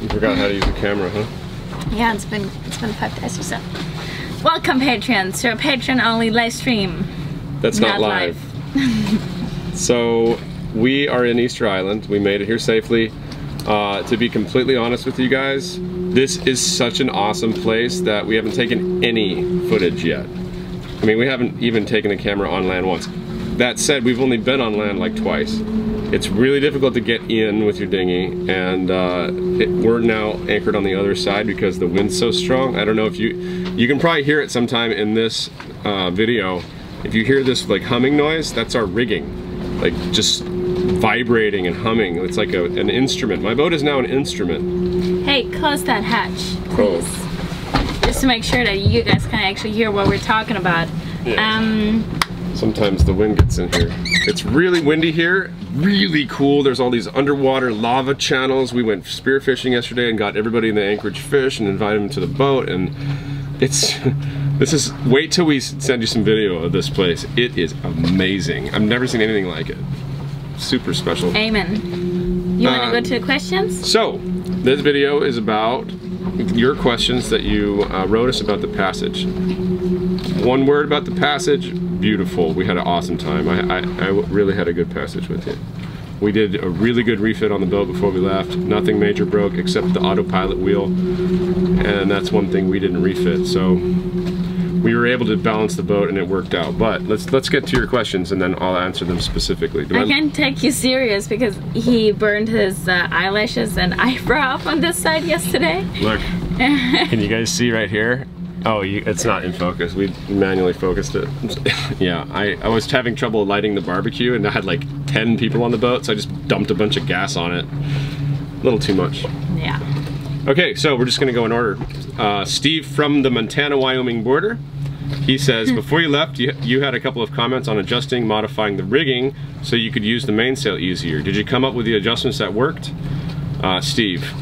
You forgot how to use the camera, huh? Yeah, it's been 5 days or so. Welcome, Patreons, to a Patreon-only live stream. That's not live. So we are in Easter Island. We made it here safely. To be completely honest with you guys, this is such an awesome place that we haven't taken any footage yet. I mean, we haven't even taken a camera on land once. That said, we've only been on land like twice. It's really difficult to get in with your dinghy, and we're now anchored on the other side because the wind's so strong. I don't know if you can probably hear it sometime in this video. If you hear this like humming noise, that's our rigging, like just vibrating and humming. It's like an instrument. My boat is now an instrument. Hey, close that hatch, please. Just to make sure that you guys can actually hear what we're talking about. Yeah. Sometimes the wind gets in here. It's really windy here, really cool. There's all these underwater lava channels. We went spearfishing yesterday and got everybody in the anchorage fish and invited them to the boat, and wait till we send you some video of this place. It is amazing. I've never seen anything like it. Super special. Amen. You want to go to the questions? So, this video is about your questions that you wrote us about the passage. One word about the passage: beautiful. We had an awesome time. I really had a good passage with you. We did a really good refit on the boat before we left. Nothing major broke except the autopilot wheel, and that's one thing we didn't refit. So we were able to balance the boat and it worked out. But let's get to your questions and then I'll answer them specifically. I can't take you serious because he burned his eyelashes and eyebrow up on this side yesterday. Look, can you guys see right here? Oh, it's not in focus. We manually focused it. Yeah, I was having trouble lighting the barbecue and I had like 10 people on the boat, so I just dumped a bunch of gas on it. A little too much. Yeah. Okay, so we're just gonna go in order. Steve from the Montana-Wyoming border. He says, before you left, you had a couple of comments on adjusting, modifying the rigging so you could use the mainsail easier. Did you come up with the adjustments that worked? Steve,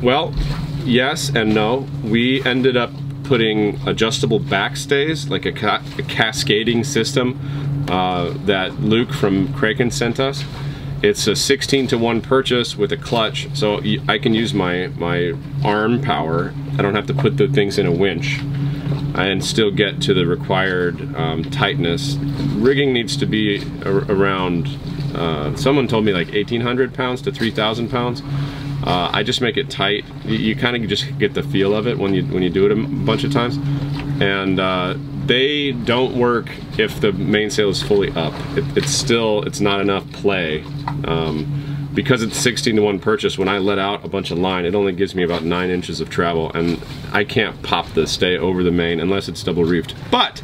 well, yes and no. We ended up putting adjustable backstays, like a cascading system that Luke from Kraken sent us. It's a 16-to-1 purchase with a clutch, so I can use my arm power. I don't have to put the things in a winch and still get to the required tightness. Rigging needs to be around, someone told me like 1,800 pounds to 3,000 pounds. I just make it tight. You kind of just get the feel of it when you do it a bunch of times. And they don't work if the mainsail is fully up. It's not enough play. Because it's 16-to-1 purchase, when I let out a bunch of line, it only gives me about 9 inches of travel, and I can't pop the stay over the main unless it's double reefed. But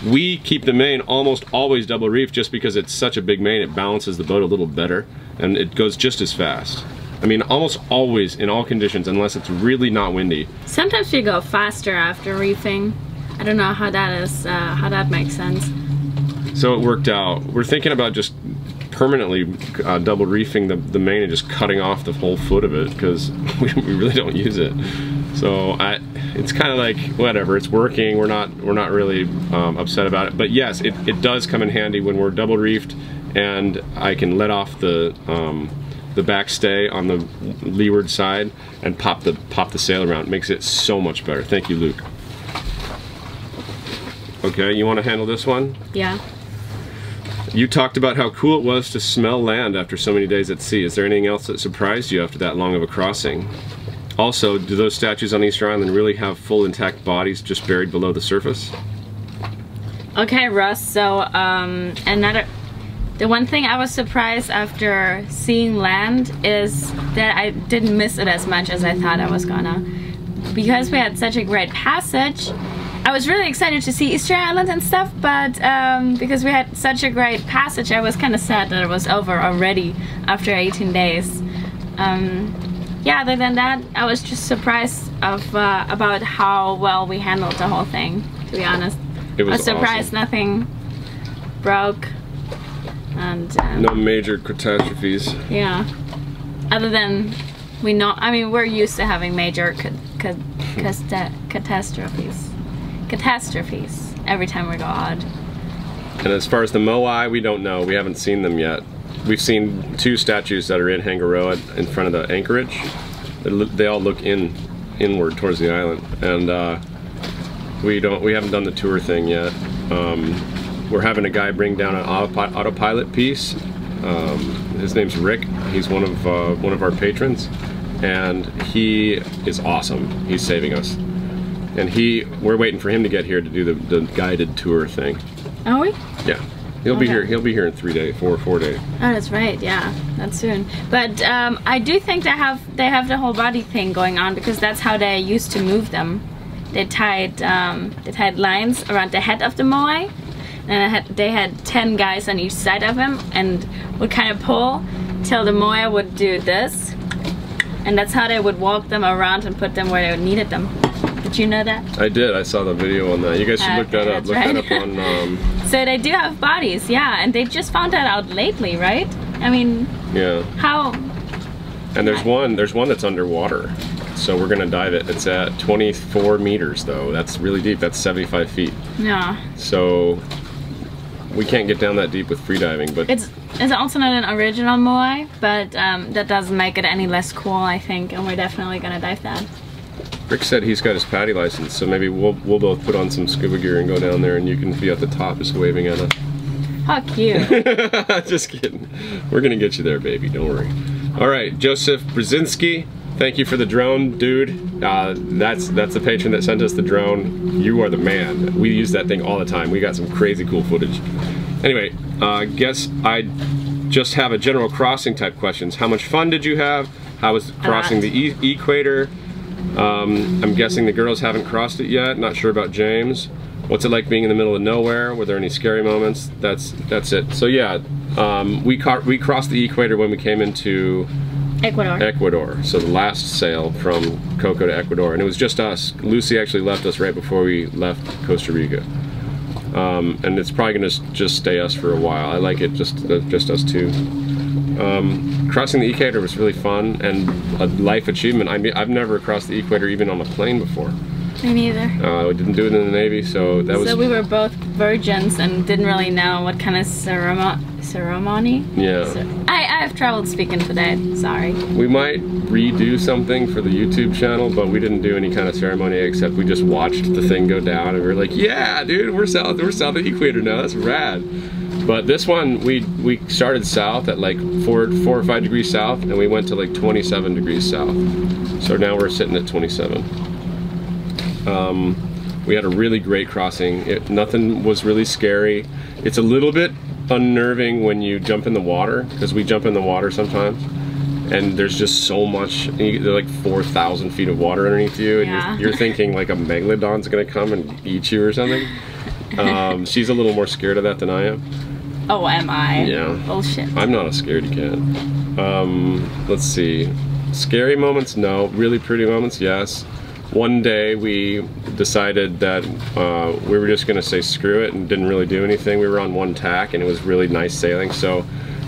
we keep the main almost always double reefed just because it's such a big main. It balances the boat a little better, and it goes just as fast. I mean, almost always in all conditions, unless it's really not windy. Sometimes we go faster after reefing. I don't know how that is, how that makes sense. So it worked out. We're thinking about just permanently double reefing the main and just cutting off the whole foot of it because we really don't use it. So it's kind of like whatever. It's working. We're not really upset about it. But yes, it does come in handy when we're double reefed, and I can let off the back stay on the leeward side and pop the sail around. It makes it so much better. Thank you, Luke. Okay, you want to handle this one? Yeah. You talked about how cool it was to smell land after so many days at sea. Is there anything else that surprised you after that long of a crossing? Also, do those statues on Easter Island really have full intact bodies just buried below the surface? Okay, Russ, so the one thing I was surprised after seeing land is that I didn't miss it as much as I thought I was gonna. Because we had such a great passage, I was really excited to see Easter Island and stuff, but because we had such a great passage, I was kind of sad that it was over already after 18 days. Yeah, other than that, I was just surprised about how well we handled the whole thing, to be honest. It was I was surprised awesome. Nothing broke. And no major catastrophes. Yeah. Other than we're used to having major catastrophes every time we go out. And as far as the moai, we don't know. We haven't seen them yet. We've seen 2 statues that are in Zingaro in front of the anchorage, They all look inward towards the island, and we haven't done the tour thing yet. We're having a guy bring down an autopilot piece. His name's Rick. He's one of our patrons, and he is awesome. He's saving us, and we're waiting for him to get here to do the guided tour thing. Are we? Yeah. He'll be here. He'll be here in 4 days. Oh, that's right. Yeah, that's soon. But I do think they have the whole body thing going on, because that's how they used to move them. They tied lines around the head of the moai, and they had 10 guys on each side of him, and would kind of pull till the moai would do this, and that's how they would walk them around and put them where they needed them. Did you know that? I did. I saw the video on that. You guys should look that up. Look that up on. So they do have bodies, yeah, and they just found that out lately, right? I mean, yeah. How? And there's one that's underwater, so we're gonna dive it. It's at 24 meters though. That's really deep. That's 75 feet. Yeah. So we can't get down that deep with freediving, but it's also not an original moai, but that doesn't make it any less cool, I think, and we're definitely gonna dive that. Rick said he's got his PADI license, so maybe we'll both put on some scuba gear and go down there, and you can be at the top just waving at us. How cute. Just kidding. We're gonna get you there, baby. Don't worry. All right, Joseph Brzezinski, thank you for the drone, dude. That's the patron that sent us the drone. You are the man. We use that thing all the time. We got some crazy cool footage. Anyway, guess I just have a general crossing type questions. How much fun did you have? How was crossing the equator? I'm guessing the girls haven't crossed it yet. Not sure about James. What's it like being in the middle of nowhere? Were there any scary moments? That's it. So yeah, we crossed the equator when we came into Ecuador. So the last sail from Coco to Ecuador, and it was just us. Lucy actually left us right before we left Costa Rica, and it's probably gonna just stay us for a while. I like it just us two. Crossing the equator was really fun and a life achievement. I mean, I've never crossed the equator even on a plane before. Me neither. We didn't do it in the Navy, so that was... So we were both virgins and didn't really know what kind of ceremony? Yeah. So, I have trouble speaking today, sorry. We might redo something for the YouTube channel, but we didn't do any kind of ceremony except we just watched the thing go down and we were like, yeah, dude, we're south of the equator now, that's rad. But this one, we started south at like 4 or 5 degrees south, and we went to like 27 degrees south. So now we're sitting at 27. We had a really great crossing. Nothing was really scary. It's a little bit unnerving when you jump in the water, because we jump in the water sometimes, and there's just so much. There's like 4,000 feet of water underneath you, and yeah. you're thinking like a megalodon's gonna come and eat you or something. She's a little more scared of that than I am. Oh, am I? Yeah. Bullshit. I'm not a scaredy cat. Let's see. Scary moments, no. Really pretty moments, yes. One day we decided that we were just gonna say screw it and didn't really do anything. We were on one tack and it was really nice sailing, so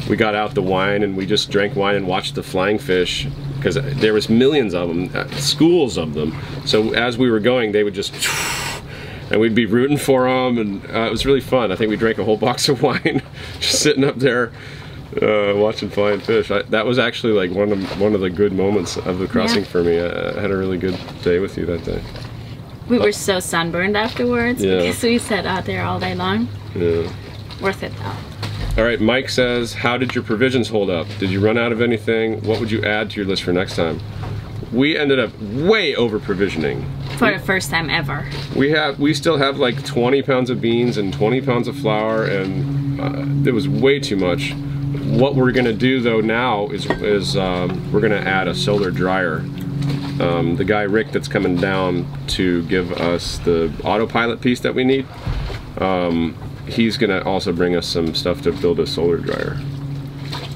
we got out the wine and we just drank wine and watched the flying fish, because there was millions of them, schools of them. So as we were going, they would just... and we'd be rooting for them, and it was really fun. I think we drank a whole box of wine just sitting up there watching flying fish. That was actually like one of the good moments of the crossing for me. I had a really good day with you that day. We were so sunburned afterwards, because we sat out there all day long. Yeah. Worth it though. All right, Mike says, how did your provisions hold up? Did you run out of anything? What would you add to your list for next time? We ended up way over provisioning. For the first time ever. We still have like 20 pounds of beans and 20 pounds of flour, and it was way too much. What we're gonna do though now is we're gonna add a solar dryer. The guy Rick that's coming down to give us the autopilot piece that we need, he's gonna also bring us some stuff to build a solar dryer.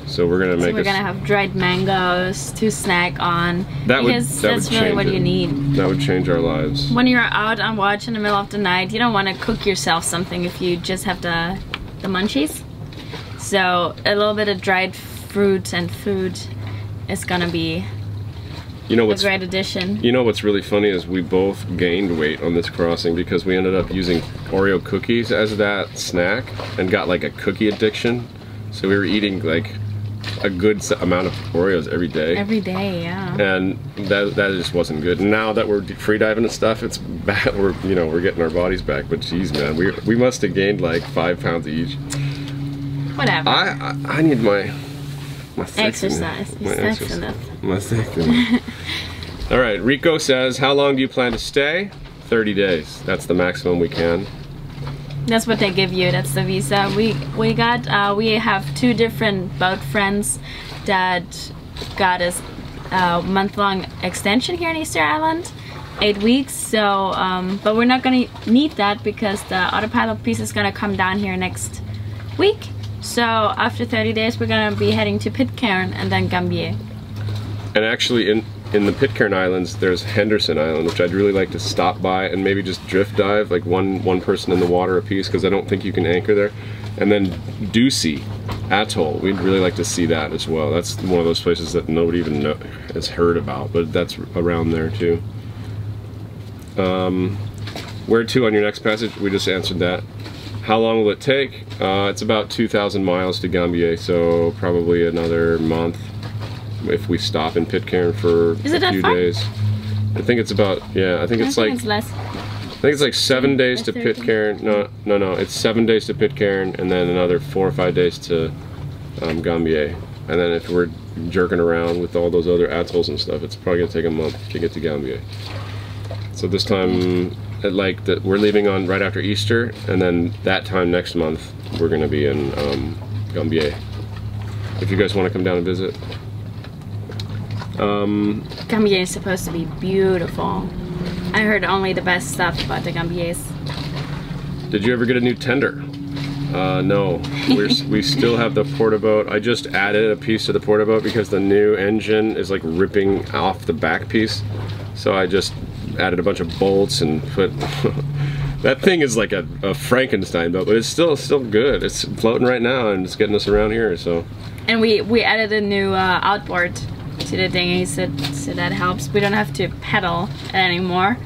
So we're gonna make. So we're gonna have dried mangoes to snack on. Because that's really what you need. That would change our lives. When you're out on watch in the middle of the night, you don't want to cook yourself something if you just have the munchies. So a little bit of dried fruit and food is gonna be a great addition. You know what's really funny is we both gained weight on this crossing because we ended up using Oreo cookies as that snack and got like a cookie addiction. So we were eating like a good amount of Oreos every day. Every day, yeah. And that just wasn't good. And now that we're free diving and stuff, it's bad. We're we're getting our bodies back. But geez, man, we must have gained like 5 pounds each. Whatever. I need my exercise. My thickener. All right, Rico says, how long do you plan to stay? 30 days. That's the maximum we can. That's what they give you. That's the visa. We have 2 different boat friends that got us a month-long extension here in Easter Island, 8 weeks. So, but we're not gonna need that because the autopilot piece is gonna come down here next week. So after 30 days, we're gonna be heading to Pitcairn and then Gambier. And actually, in the Pitcairn Islands, there's Henderson Island, which I'd really like to stop by and maybe just drift dive, like one person in the water a piece, because I don't think you can anchor there. And then Ducey Atoll, we'd really like to see that as well. That's one of those places that nobody even has heard about, but that's around there too. Where to on your next passage? We just answered that. How long will it take? It's about 2,000 miles to Gambier, so probably another month if we stop in Pitcairn for a few days. I think it's about, yeah, I think it's like, it's less. I think it's like 7 days to Pitcairn. No, it's 7 days to Pitcairn and then another 4 or 5 days to Gambier. And then if we're jerking around with all those other atolls and stuff, it's probably gonna take a month to get to Gambier. So this time, we're leaving on right after Easter, and then that time next month, we're gonna be in Gambier. If you guys want to come down and visit. Gambier is supposed to be beautiful. I heard only the best stuff about the Gambiers. Did you ever get a new tender? No, we still have the portaboat. I just added a piece to the portaboat because the new engine is like ripping off the back piece. So I just added a bunch of bolts and put that thing is like a Frankenstein boat, but it's still good. It's floating right now and it's getting us around here. So. And we added a new outboard to the dinghy, so that helps. We don't have to pedal anymore.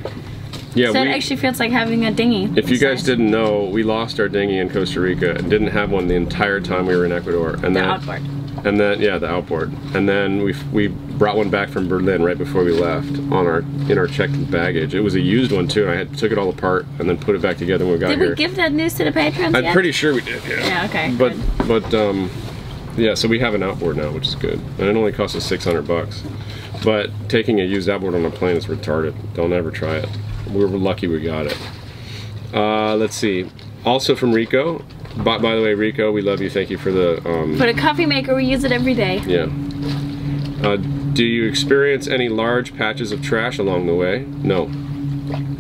Yeah, so it actually feels like having a dinghy. If you guys didn't know, we lost our dinghy in Costa Rica and didn't have one the entire time we were in Ecuador. And the outboard. And then the outboard. And then we brought one back from Berlin right before we left in our checked baggage. It was a used one too, and I took it all apart and then put it back together when we got here. Did we give that news to the patrons yet? I'm pretty sure we did. Yeah. Yeah. Okay. But yeah, so we have an outboard now, which is good, and it only cost us $600. But taking a used outboard on a plane is retarded. Don't ever try it. We were lucky we got it. Let's see. Also from Rico. By the way, Rico, we love you. Thank you for the coffee maker. We use it every day. Yeah. Do you experience any large patches of trash along the way? No.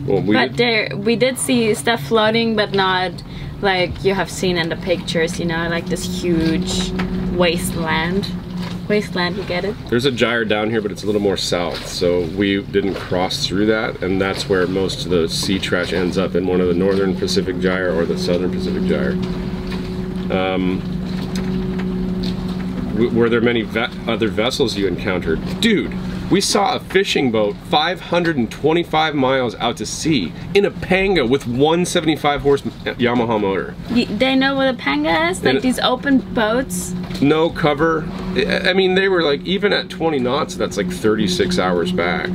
Well, we did see stuff floating, but not like you have seen in the pictures. You know, like this huge wasteland. You get it? There's a gyre down here, but it's a little more south, so we didn't cross through that, and that's where most of the sea trash ends up, in one of the northern Pacific gyre or the southern Pacific gyre. Were there many other vessels you encountered? Dude, we saw a fishing boat 525 miles out to sea in a panga with 175 horse Yamaha motor. They know what a panga is? Like these open boats? No cover. I mean, they were like, even at 20 knots, that's like 36 hours back.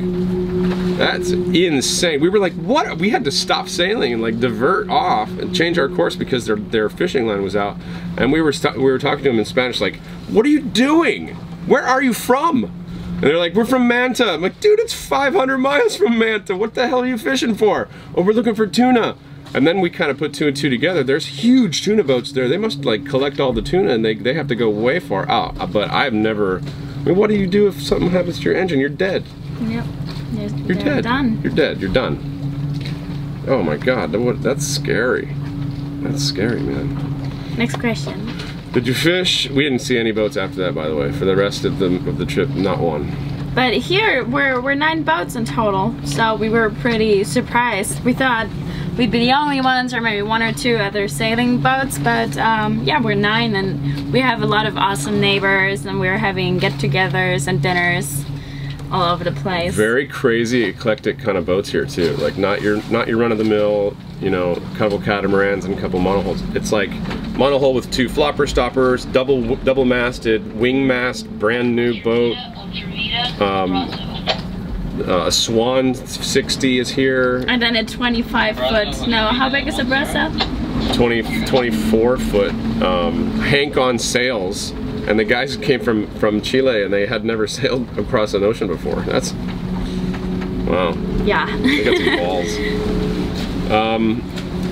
That's insane. We were like, what? We had to stop sailing and like divert off and change our course because their fishing line was out. And we were talking to them in Spanish, like, what are you doing? Where are you from? And they're like, we're from Manta. I'm like, dude, it's 500 miles from Manta. What the hell are you fishing for? Oh, we're looking for tuna. And then we kind of put 2 and 2 together. There's huge tuna boats there. They must like collect all the tuna, and they have to go way far out. But I've never, I mean, what do you do if something happens to your engine? You're dead. Yep. You're dead. Done. You're dead. You're done. Oh my God, that's scary. That's scary, man. Next question. Did you fish? We didn't see any boats after that, by the way. For the rest of the trip, not one. But here, we're 9 boats in total, so we were pretty surprised. We thought we'd be the only ones, or maybe 1 or 2 other sailing boats, but yeah, we're 9, and we have a lot of awesome neighbors, and we're having get-togethers and dinners all over the place. Very crazy, eclectic kind of boats here too. Like not your run-of-the-mill, you know, couple catamarans and a couple monohulls. It's like monohull with 2 flopper stoppers, double-masted, wing mast, brand new boat. A Swan 60 is here. And then a 25-foot. No, how big is a Bressa? 24-foot Hank on sails. And the guys came from Chile and they had never sailed across an ocean before. That's, wow. Yeah. They got some balls.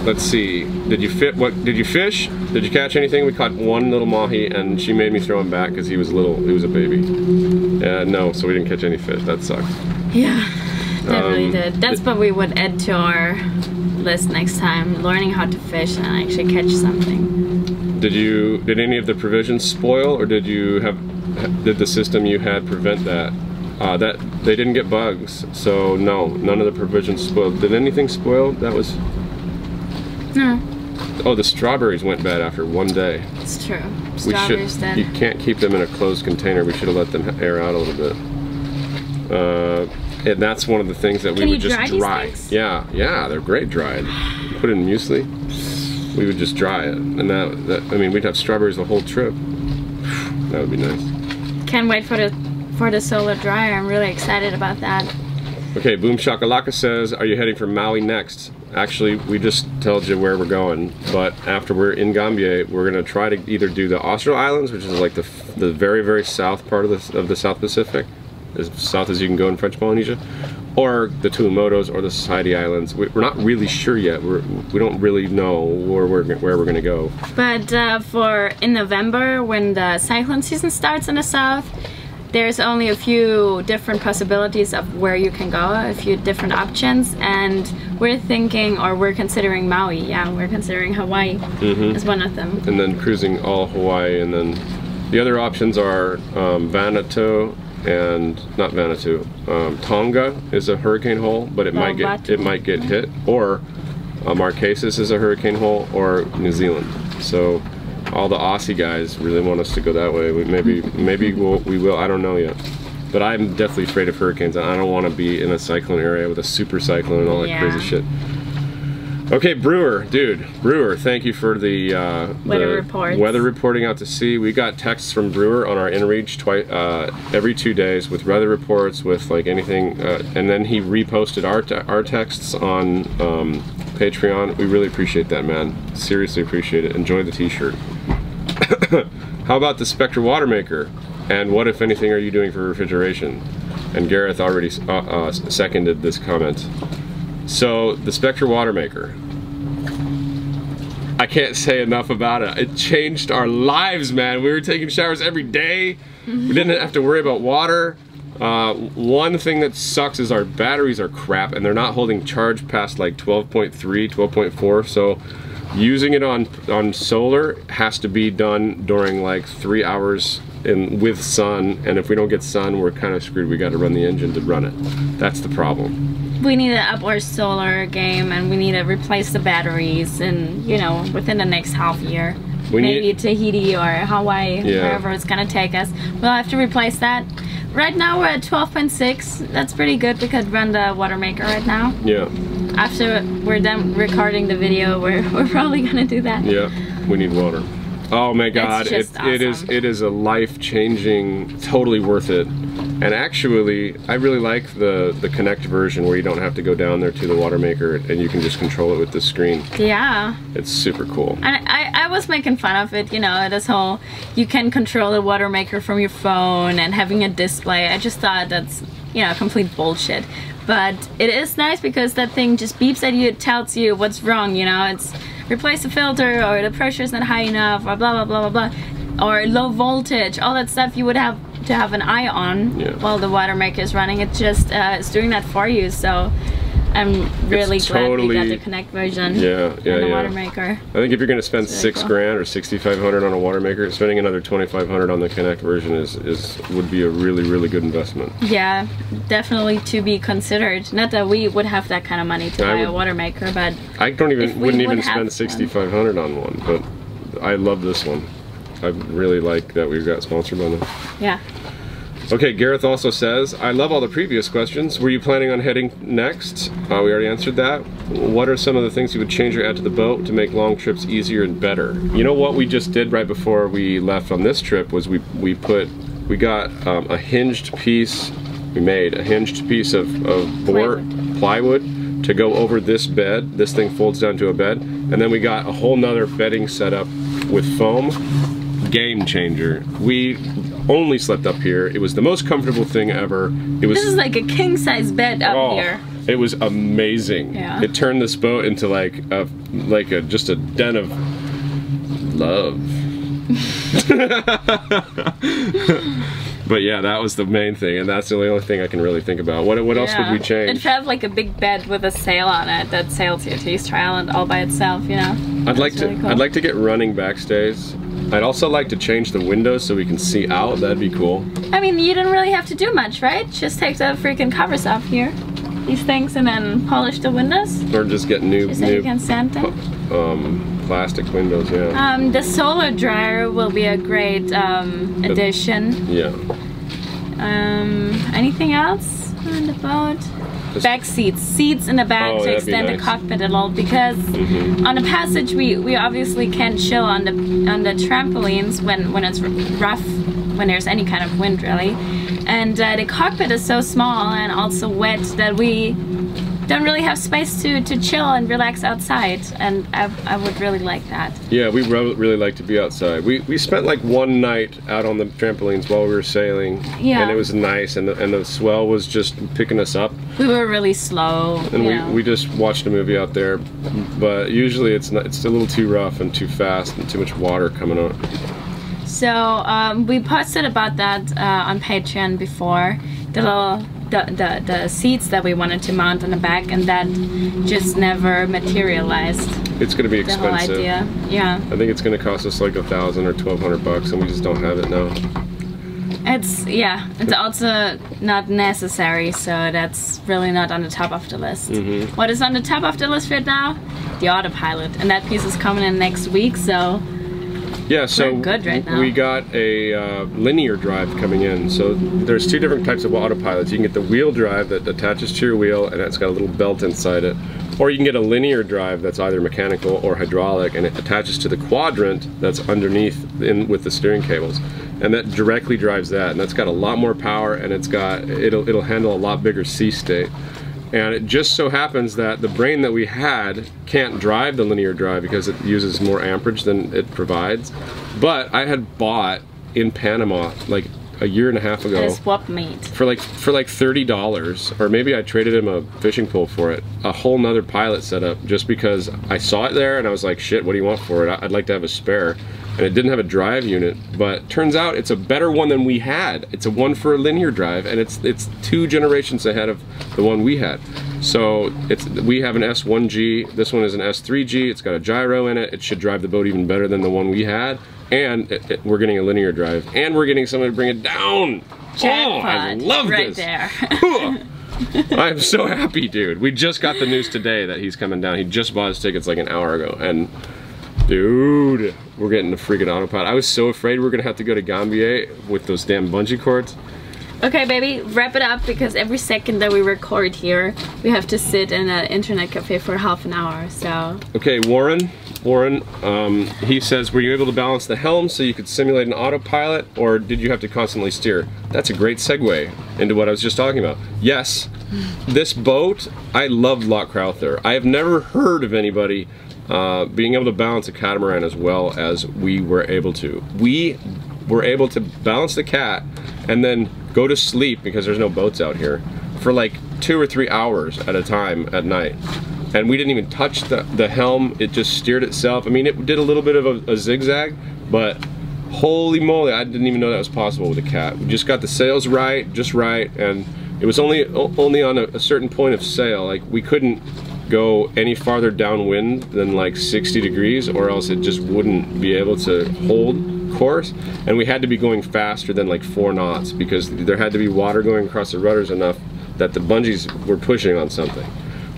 Let's see. Did you fish? Did you catch anything? We caught 1 little mahi and she made me throw him back because he was little. He was a baby. No, so we didn't catch any fish. That sucked. Yeah, that really did. That's what we would add to our list next time. Learning how to fish and actually catch something. Did any of the provisions spoil, or did the system you had prevent that? That they didn't get bugs, so no, none of the provisions spoiled. Did anything spoil? That was no. Oh, the strawberries went bad after 1 day. It's true. Strawberries dead. You can't keep them in a closed container. We should have let them air out a little bit. And that's one of the things that we would just dry. Yeah, they're great dried. Put it in muesli. We would just dry it, and that I mean, we'd have strawberries the whole trip. That would be nice. Can't wait for the solar dryer. I'm really excited about that. Okay, Boom Shakalaka says, are you heading for Maui next? Actually, we just told you where we're going, but after we're in Gambier, we're gonna try to either do the Austral Islands, which is like the very, very south part of the South Pacific, as south as you can go in French Polynesia, or the Tuamotus or the Society Islands. We're not really sure yet. We don't really know where we're going to go. But for in November, when the cyclone season starts in the south, there's only a few different possibilities of where you can go, a few different options, and we're thinking, or we're considering Maui. Yeah, we're considering Hawaii as one of them. And then cruising all Hawaii, and then the other options are Vanuatu. And not Vanuatu, Tonga is a hurricane hole, but it might get hit, or Marquesas is a hurricane hole, or New Zealand. So all the Aussie guys really want us to go that way. Maybe we will. I don't know yet. But I'm definitely afraid of hurricanes. I don't want to be in a cyclone area with a super cyclone and all that crazy shit. Okay, Brewer, thank you for the weather reporting out to sea. We got texts from Brewer on our inReach every 2 days with weather reports, with like anything, and then he reposted our texts on Patreon. We really appreciate that, man. Seriously appreciate it. Enjoy the t-shirt. How about the Spectra Watermaker? And what, if anything, are you doing for refrigeration? And Gareth already seconded this comment. So, the Spectra Watermaker. I can't say enough about it. It changed our lives, man. We were taking showers every day. We didn't have to worry about water. One thing that sucks is our batteries are crap, and they're not holding charge past like 12.3, 12.4. So, using it on solar has to be done during like 3 hours with sun, and if we don't get sun, we're kind of screwed. We got to run the engine to run it. That's the problem. We need to up our solar game, and we need to replace the batteries, and you know, within the next half year. Maybe Tahiti or Hawaii, wherever it's gonna take us. We'll have to replace that. Right now we're at 12.6. That's pretty good. We could run the Watermaker right now. Yeah. After we're done recording the video, we're probably gonna do that. Yeah, we need water. Oh my God, awesome. it is a life-changing, totally worth it. And actually, I really like the Connect version where you don't have to go down there to the Watermaker and you can just control it with the screen. Yeah. It's super cool. I was making fun of it, you know, this whole, you can control the Watermaker from your phone and having a display. I just thought that's, you know, complete bullshit. But it is nice because that thing just beeps at you, it tells you what's wrong, you know, it's replace the filter, or the pressure's not high enough, or blah, blah, blah, blah, blah, or low voltage, all that stuff you would have to have an eye on while the Watermaker is running. It just is doing that for you, so I'm really glad we got the Connect version on the Watermaker. I think if you're going to spend really $6 grand or $6,500 on a Watermaker, spending another $2,500 on the Connect version would be a really, really good investment. Yeah, definitely to be considered. Not that we would have that kind of money to buy a Watermaker, but I wouldn't even spend $6,500 on one, but I love this one. I really like that we got sponsored by them. Yeah. Okay, Gareth also says, I love all the previous questions. Were you planning on heading next? We already answered that. What are some of the things you would change or add to the boat to make long trips easier and better? You know what we just did right before we left on this trip was we got a hinged piece, we made a hinged piece of plywood to go over this bed. This thing folds down to a bed. And then we got a whole nother bedding setup with foam. Game changer. We only slept up here. It was the most comfortable thing ever. This is like a king-size bed up here. It was amazing. Yeah. It turned this boat into just a den of love. But yeah, that was the main thing, and that's the only thing I can really think about. What else would we change? It felt like a big bed with a sail on it that sailed here to Easter Island all by itself, you know. I'd like to get running backstays. I'd also like to change the windows so we can see out. That'd be cool. I mean, you didn't really have to do much, right? Just take the freaking covers off here, these things, and then polish the windows. Or just get new plastic windows, yeah. The solar dryer will be a great addition. Yeah. Anything else on the boat? Back seats in the back to extend the cockpit a little, because on the passage we obviously can't chill on the trampolines when it's rough, when there's any kind of wind really, and the cockpit is so small and also wet that we don't really have space to chill and relax outside, and I would really like that. Yeah, we really like to be outside. We spent like one night out on the trampolines while we were sailing, and it was nice, and the swell was just picking us up. We were really slow, and we just watched a movie out there, but usually it's a little too rough and too fast and too much water coming out. So we posted about that on Patreon before, the seats that we wanted to mount on the back, and that just never materialized. It's going to be expensive. The whole idea. Yeah. I think it's going to cost us like $1,000 or $1,200, and we just don't have it now. It's also not necessary, so that's really not on the top of the list. What is on the top of the list right now? The autopilot, and that piece is coming in next week, so yeah, so we're good right now. We got a linear drive coming in. So there's two different types of autopilots. You can get the wheel drive that attaches to your wheel, and it's got a little belt inside it. Or you can get a linear drive that's either mechanical or hydraulic, and it attaches to the quadrant that's underneath with the steering cables. And that directly drives that, and that's got a lot more power, and it'll handle a lot bigger sea state. And it just so happens that the brain that we had can't drive the linear drive because it uses more amperage than it provides. But I had bought in Panama like a year and a half ago swap meet for like $30, or maybe I traded him a fishing pole for it, a whole nother pilot setup, just because I saw it there and I was like, shit, what do you want for it? I'd like to have a spare. And it didn't have a drive unit, but turns out it's a better one than we had. It's a one for a linear drive, and it's 2 generations ahead of the one we had. So we have an S1G, this one is an S3G, it's got a gyro in it, it should drive the boat even better than the one we had, and we're getting a linear drive, and we're getting somebody to bring it down. Jackpot. Oh, I love right this. There. I'm so happy, dude. We just got the news today that he's coming down. He just bought his tickets like an hour ago, and dude, we're getting the freaking autopilot. I was so afraid we were gonna have to go to Gambier with those damn bungee cords. Okay, baby, wrap it up, because every second that we record here, we have to sit in an internet cafe for half an hour, so. Okay, Warren, he says, were you able to balance the helm so you could simulate an autopilot, or did you have to constantly steer? That's a great segue into what I was just talking about. Yes, this boat, I love Loch Crowther. I have never heard of anybody being able to balance a catamaran as well as we were able to. We were able to balance the cat and then go to sleep, because there's no boats out here, for like 2 or 3 hours at a time at night. And we didn't even touch the helm, it just steered itself. I mean, it did a little bit of a zigzag, but holy moly, I didn't even know that was possible with a cat. We just got the sails right, just right, and it was only on a certain point of sail. Like, we couldn't go any farther downwind than like 60 degrees, or else it just wouldn't be able to hold course, and we had to be going faster than like 4 knots, because there had to be water going across the rudders enough that the bungees were pushing on something.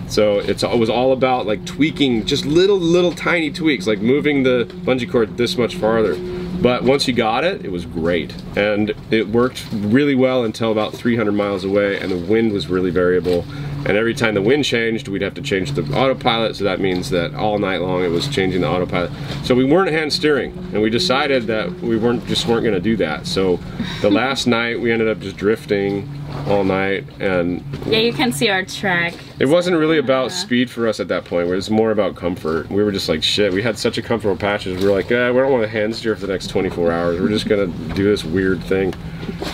So it was all about like tweaking, just little tiny tweaks, like moving the bungee cord this much farther. But once you got it, it was great. And it worked really well until about 300 miles away, and the wind was really variable. And every time the wind changed, we'd have to change the autopilot, so that means that all night long it was changing the autopilot. So we weren't hand steering, and we decided that we weren't gonna do that. So the last night we ended up just drifting all night, and yeah, you can see our track. It wasn't really about speed for us at that point. It was more about comfort. We were just like, shit, we had such a comfortable patches. We were like, we don't want to hand steer for the next 24 hours. We're just gonna do this weird thing.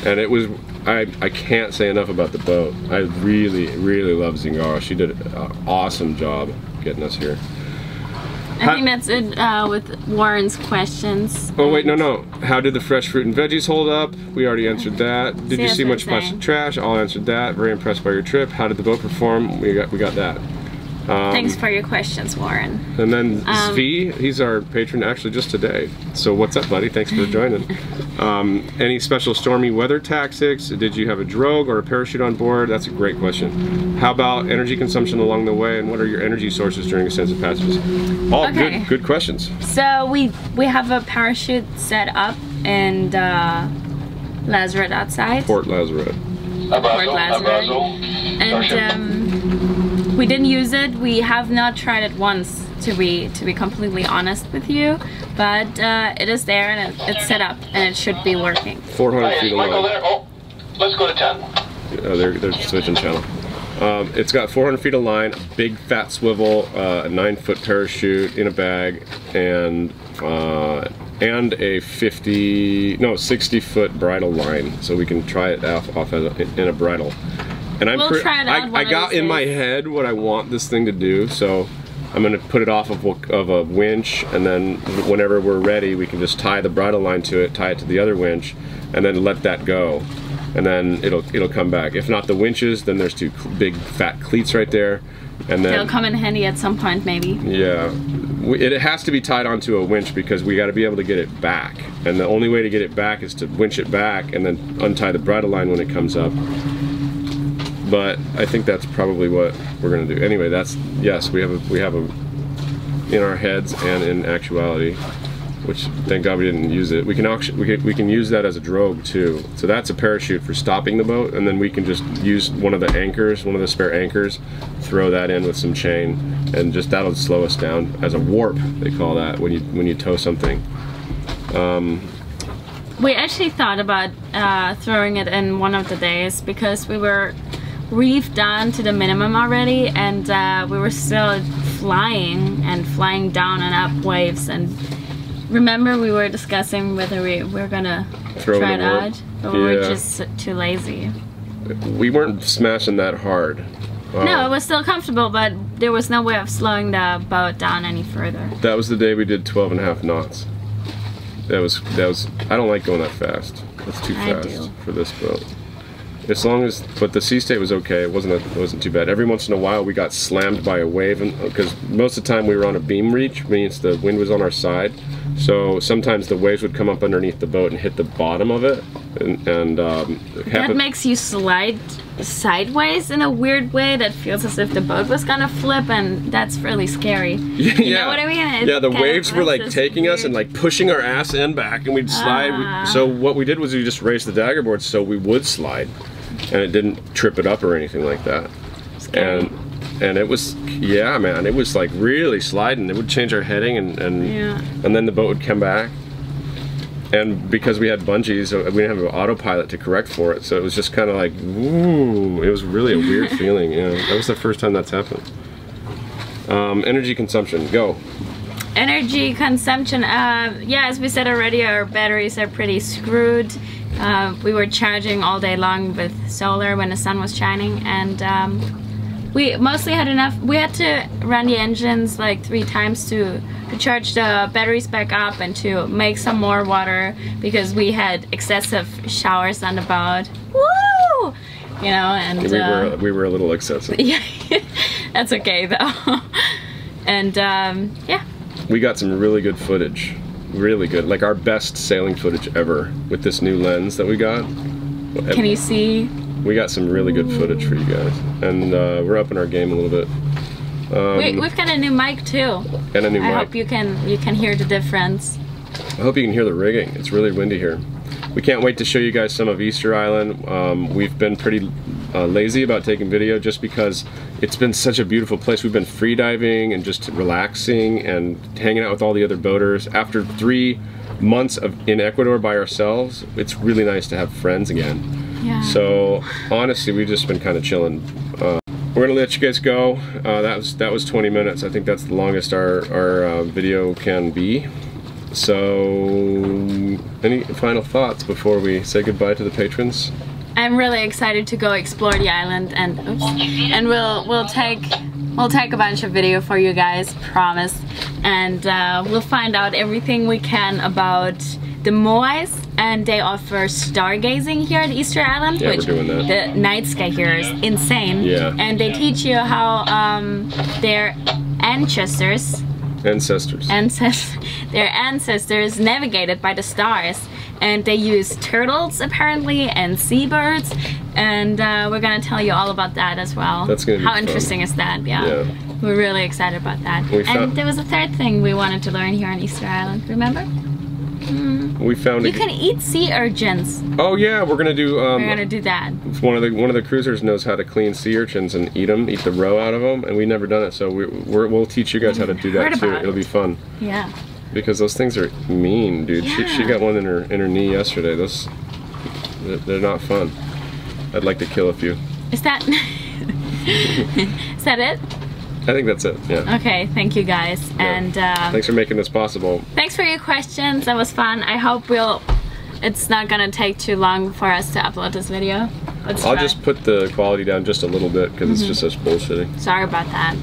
And it was, I can't say enough about the boat. I really, really love Zingaro. She did an awesome job getting us here. I think that's it with Warren's questions. Oh wait, no. How did the fresh fruit and veggies hold up? We already answered that. Did you see much plastic trash? All answered that. Very impressed by your trip. How did the boat perform? We got that. Thanks for your questions, Warren. And then Zvi, he's our patron actually just today. So what's up, buddy? Thanks for joining. Any special stormy weather tactics? Did you have a drogue or a parachute on board? That's a great question. How about energy consumption along the way, and what are your energy sources during extensive passages? All good questions. So we have a parachute set up in Lazaret outside. Port Lazaret. Port Lazaret. And we didn't use it. We have not tried it once, to be completely honest with you. But it is there, and it's set up, and it should be working. 400 feet away. Oh, let's go to 10. They're switching channel. It's got 400 feet of line, a big fat swivel, a 9-foot parachute in a bag, and a 60-foot bridle line, so we can try it off in a bridle. And we'll try it out I got in my head what I want this thing to do, so I'm going to put it off of a winch, and then whenever we're ready, we can just tie the bridle line to it, tie it to the other winch, and then let that go. And then it'll come back. If not the winches, then there's 2 big fat cleats right there, and then they'll come in handy at some point, maybe. Yeah, it has to be tied onto a winch because we got to be able to get it back, and the only way to get it back is to winch it back and then untie the bridle line when it comes up. But I think that's probably what we're gonna do. Anyway, yes, we have a in our heads and in actuality, which thank God we didn't use it. We can use that as a drogue too. So that's a parachute for stopping the boat, and then we can just use one of the anchors, one of the spare anchors, throw that in with some chain, and just that'll slow us down as a warp. They call that when you tow something. We actually thought about throwing it in one of the days because we were reefed down to the minimum already, and we were still flying down and up waves. And remember, we were discussing whether we were gonna try it out, but we were just too lazy. We weren't smashing that hard. No, it was still comfortable, but there was no way of slowing the boat down any further. That was the day we did 12.5 knots. That was. I don't like going that fast. That's too fast for this boat. As long as, but the sea state was okay. It wasn't too bad. Every once in a while we got slammed by a wave, because most of the time we were on a beam reach, means the wind was on our side. So sometimes the waves would come up underneath the boat and hit the bottom of it, and that makes you slide sideways in a weird way that feels as if the boat was gonna flip, and that's really scary. You know what I mean? Yeah, the waves were like taking us and like pushing our ass end back, and we'd slide. So what we did was we just raised the dagger board so we would slide, and it didn't trip it up or anything like that. Scary. And it was, yeah, man, it was like really sliding. It would change our heading, and then the boat would come back. And because we had bungees, we didn't have an autopilot to correct for it, so it was just kind of like, woo. It was really a weird feeling. Yeah, that was the first time that's happened. Energy consumption, go. Energy consumption, yeah, as we said already, our batteries are pretty screwed. We were charging all day long with solar when the sun was shining, and we mostly had enough. We had to run the engines like 3 times to charge the batteries back up and to make some more water because we had excessive showers on the boat. Woo! You know, and we were a little excessive. Yeah, that's okay though. And yeah, we got some really good footage. Really good, like our best sailing footage ever with this new lens that we got. Can you see? We got some really good footage for you guys, and we're upping our game a little bit. We've got a new mic too. And a new mic. I hope you can hear the difference. I hope you can hear the rigging. It's really windy here. We can't wait to show you guys some of Easter Island. We've been pretty lazy about taking video just because it's been such a beautiful place. We've been free diving and just relaxing and hanging out with all the other boaters. After 3 months in Ecuador by ourselves, it's really nice to have friends again. Yeah. So honestly, we've just been kind of chilling. We're gonna let you guys go. That was 20 minutes. I think that's the longest our video can be. So, any final thoughts before we say goodbye to the patrons? I'm really excited to go explore the island, and we'll take a bunch of video for you guys, promise. And we'll find out everything we can about the Moais, and they offer stargazing here at Easter Island, Yeah, which we're doing that. the night sky here is insane. Yeah. And they teach you how their ancestors navigated by the stars, and they use turtles apparently and seabirds, and we're gonna tell you all about that as well. That's gonna be how fun. interesting is that? Yeah. We're really excited about that. And there was a third thing we wanted to learn here on Easter Island, remember? We found you can eat sea urchins. Oh yeah, we're gonna do that. One of the cruisers knows how to clean sea urchins and eat them, eat the roe out of them, and we've never done it. So we'll teach you guys how to do that too. It'll be fun. Yeah. Because those things are mean, dude. Yeah. She got one in her knee yesterday. They're not fun. I'd like to kill a few. Is that it? I think that's it. Yeah. Okay. Thank you guys, and thanks for making this possible. thanks for your questions. That was fun. I hope it's not gonna take too long for us to upload this video. I'll just put the quality down just a little bit because it's just such bullshitting. Sorry about that.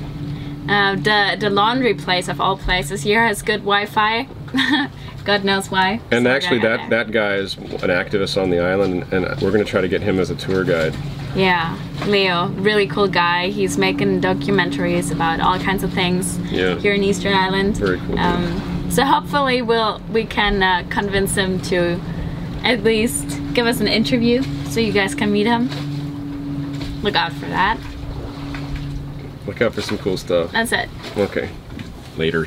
The laundry place of all places here has good Wi-Fi. God knows why. And So actually, that guy is an activist on the island, and we're gonna try to get him as a tour guide. Yeah, Leo, really cool guy. He's making documentaries about all kinds of things here in Easter Island. Very cool. So hopefully we can convince him to at least give us an interview so you guys can meet him. Look out for that. Look out for some cool stuff. That's it. Okay. Later.